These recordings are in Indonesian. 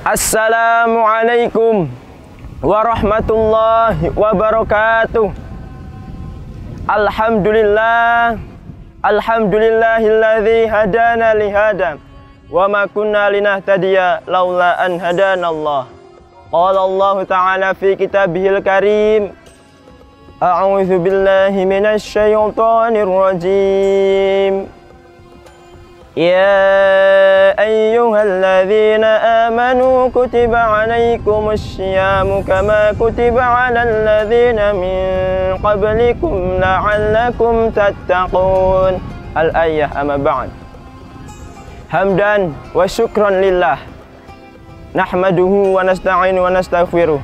Assalamualaikum warahmatullahi wabarakatuh. Alhamdulillahilladzi hadana lihada wa ma kunna linahtadiya laula an hadanallah. Qala Allah Ta'ala fi kitabihil karim, a'udzu billahi minasy syaithanir rajim. Ya ayyuhalladzina amanu kutiba alaikumus syiyamu kama kutiba alal ladzina min qablikum la'allakum tattaqun. Al-ayah, amma ba'd. Hamdan wa syukran lillah, nahmaduhu wa nasta'inu wa nastaghfiruh.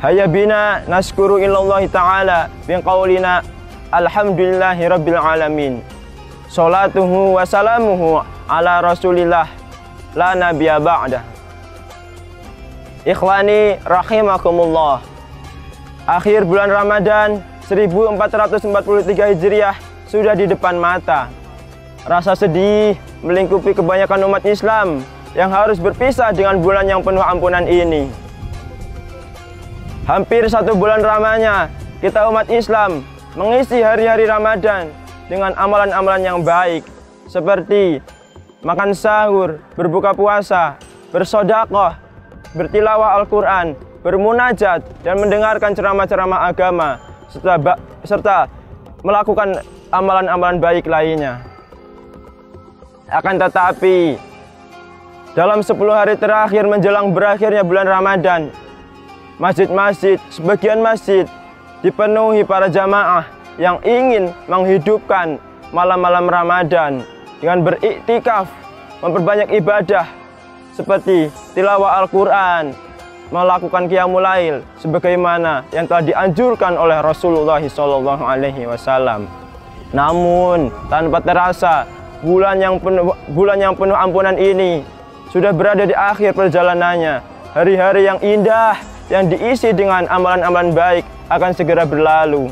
Hayya bina naskuru ilallahi ta'ala bin qaulina alhamdulillahi rabbil alamin. Salatuhu wa salamuhu ala rasulillah la nabiyya ba'dah. Ikhwani rahimakumullah, akhir bulan Ramadan 1443 Hijriah sudah di depan mata. Rasa sedih melingkupi kebanyakan umat Islam yang harus berpisah dengan bulan yang penuh ampunan ini. Hampir 1 bulan lamanya kita umat Islam mengisi hari-hari Ramadan dengan amalan-amalan yang baik, seperti makan sahur, berbuka puasa, bersedekah, bertilawah Al-Quran, bermunajat, dan mendengarkan ceramah-ceramah agama, serta melakukan amalan-amalan baik lainnya. Akan tetapi, dalam 10 hari terakhir menjelang berakhirnya bulan Ramadan, masjid-masjid, sebagian masjid dipenuhi para jamaah yang ingin menghidupkan malam-malam Ramadan dengan beriktikaf, memperbanyak ibadah seperti tilawah Al-Quran, melakukan qiyamul lail sebagaimana yang telah dianjurkan oleh Rasulullah SAW. Namun tanpa terasa bulan yang penuh ampunan ini sudah berada di akhir perjalanannya. Hari-hari yang indah yang diisi dengan amalan-amalan baik akan segera berlalu.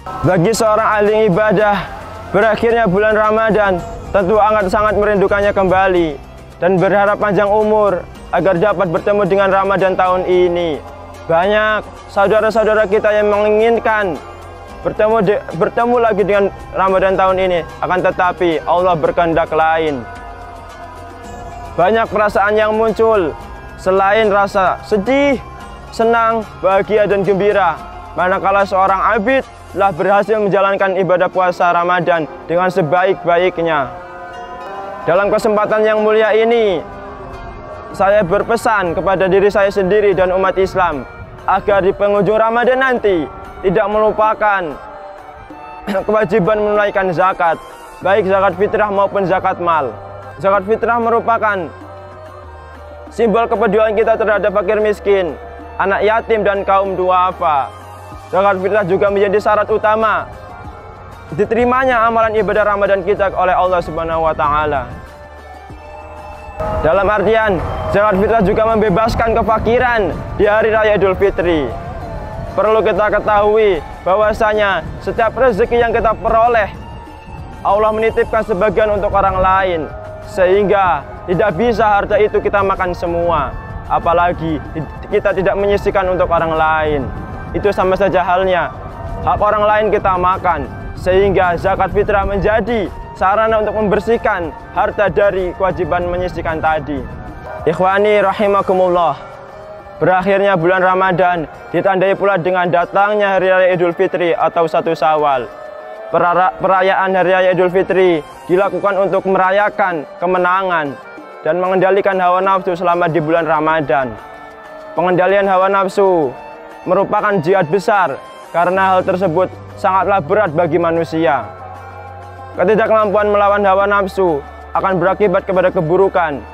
Bagi seorang ahli ibadah, berakhirnya bulan Ramadan tentu sangat merindukannya kembali dan berharap panjang umur agar dapat bertemu dengan Ramadan tahun ini. Banyak saudara-saudara kita yang menginginkan bertemu lagi dengan Ramadan tahun ini, akan tetapi Allah berkehendak lain. Banyak perasaan yang muncul selain rasa sedih, senang, bahagia, dan gembira manakala seorang abid telah berhasil menjalankan ibadah puasa Ramadan dengan sebaik-baiknya. Dalam kesempatan yang mulia ini, saya berpesan kepada diri saya sendiri dan umat Islam agar di penghujung Ramadan nanti tidak melupakan kewajiban menunaikan zakat, baik zakat fitrah maupun zakat mal. Zakat fitrah merupakan simbol kepedulian kita terhadap fakir miskin, anak yatim, dan kaum duafa. Zakat fitrah juga menjadi syarat utama diterimanya amalan ibadah Ramadan kita oleh Allah Subhanahu wa Ta'ala. Dalam artian, zakat fitrah juga membebaskan kefakiran di hari raya Idul Fitri. Perlu kita ketahui bahwasanya setiap rezeki yang kita peroleh, Allah menitipkan sebagian untuk orang lain, sehingga tidak bisa harta itu kita makan semua, apalagi kita tidak menyisihkan untuk orang lain. Itu sama saja halnya hak orang lain kita makan, sehingga zakat fitrah menjadi sarana untuk membersihkan harta dari kewajiban menyisihkan tadi. Ikhwani rahimakumullah, berakhirnya bulan Ramadan ditandai pula dengan datangnya Hari Raya Idul Fitri atau 1 Syawal. Perayaan Hari Raya Idul Fitri dilakukan untuk merayakan kemenangan dan mengendalikan hawa nafsu selama di bulan Ramadan. Pengendalian hawa nafsu merupakan jihad besar karena hal tersebut sangatlah berat bagi manusia. Ketidakmampuan melawan hawa nafsu akan berakibat kepada keburukan,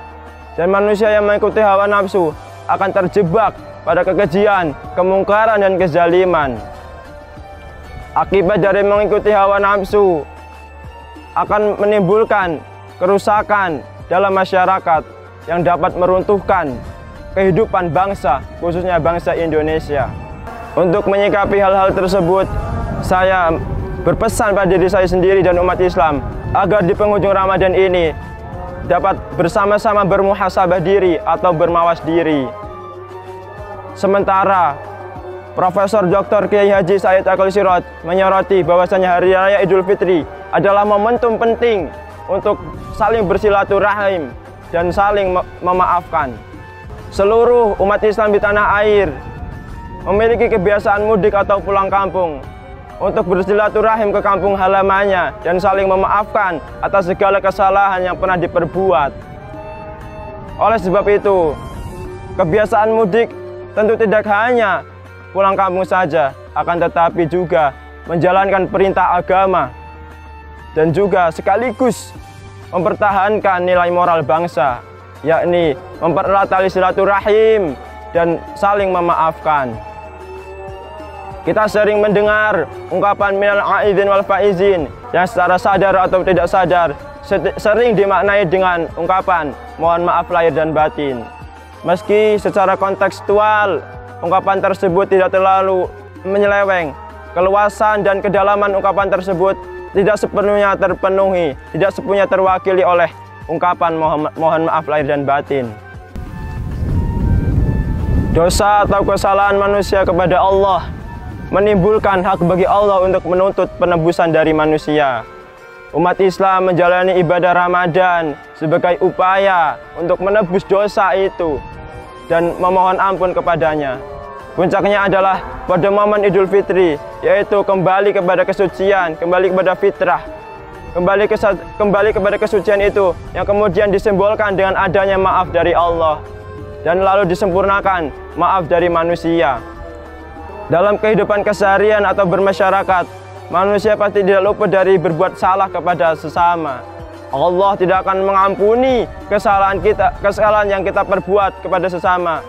dan manusia yang mengikuti hawa nafsu akan terjebak pada kekejian, kemungkaran, dan kezaliman. Akibat dari mengikuti hawa nafsu akan menimbulkan kerusakan dalam masyarakat yang dapat meruntuhkan kehidupan bangsa, khususnya bangsa Indonesia. Untuk menyikapi hal-hal tersebut, saya berpesan pada diri saya sendiri dan umat Islam agar di penghujung Ramadan ini dapat bersama-sama bermuhasabah diri atau bermawas diri. Sementara Profesor Dr. Kiai Haji Said Akil Sirot menyoroti bahwasanya Hari Raya Idul Fitri adalah momentum penting untuk saling bersilaturahim dan saling memaafkan. Seluruh umat Islam di tanah air memiliki kebiasaan mudik atau pulang kampung untuk bersilaturahim ke kampung halamannya dan saling memaafkan atas segala kesalahan yang pernah diperbuat. Oleh sebab itu, kebiasaan mudik tentu tidak hanya pulang kampung saja, akan tetapi juga menjalankan perintah agama dan juga sekaligus mempertahankan nilai moral bangsa, yakni mempererat tali silaturahim dan saling memaafkan. Kita sering mendengar ungkapan minal aidin wal faizin yang secara sadar atau tidak sadar sering dimaknai dengan ungkapan mohon maaf lahir dan batin. Meski secara kontekstual ungkapan tersebut tidak terlalu menyeleweng, keluasan dan kedalaman ungkapan tersebut tidak sepenuhnya terpenuhi, tidak sepenuhnya terwakili oleh ungkapan mohon maaf lahir dan batin. Dosa atau kesalahan manusia kepada Allah menimbulkan hak bagi Allah untuk menuntut penebusan dari manusia. Umat Islam menjalani ibadah Ramadan sebagai upaya untuk menebus dosa itu dan memohon ampun kepadanya. Puncaknya adalah pada momen Idul Fitri, yaitu kembali kepada kesucian, kembali kepada fitrah, kembali kepada kesucian itu yang kemudian disimbolkan dengan adanya maaf dari Allah dan lalu disempurnakan maaf dari manusia. Dalam kehidupan keseharian atau bermasyarakat, manusia pasti tidak luput dari berbuat salah kepada sesama. Allah tidak akan mengampuni kesalahan yang kita perbuat kepada sesama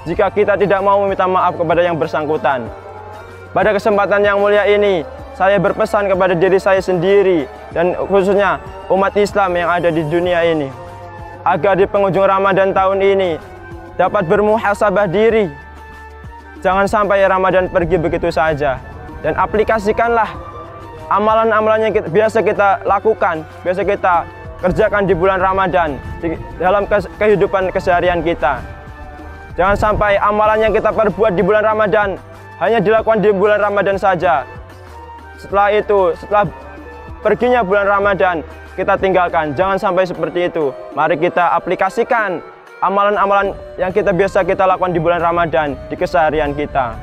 jika kita tidak mau meminta maaf kepada yang bersangkutan. Pada kesempatan yang mulia ini, saya berpesan kepada diri saya sendiri dan khususnya umat Islam yang ada di dunia ini, agar di penghujung Ramadan tahun ini dapat bermuhasabah diri. Jangan sampai Ramadan pergi begitu saja, dan aplikasikanlah amalan-amalan yang biasa kita lakukan, biasa kita kerjakan di bulan Ramadan dalam kehidupan keseharian kita. Jangan sampai amalan yang kita perbuat di bulan Ramadan hanya dilakukan di bulan Ramadan saja. Setelah itu, setelah perginya bulan Ramadan, kita tinggalkan. Jangan sampai seperti itu. Mari kita aplikasikan amalan-amalan yang biasa kita lakukan di bulan Ramadan di keseharian kita.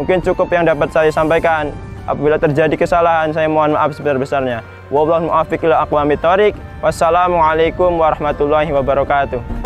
Mungkin cukup yang dapat saya sampaikan. Apabila terjadi kesalahan, saya mohon maaf sebesar-besarnya. Wallahu muwaffiq ila aqwamit thoriq. Wassalamualaikum warahmatullahi wabarakatuh.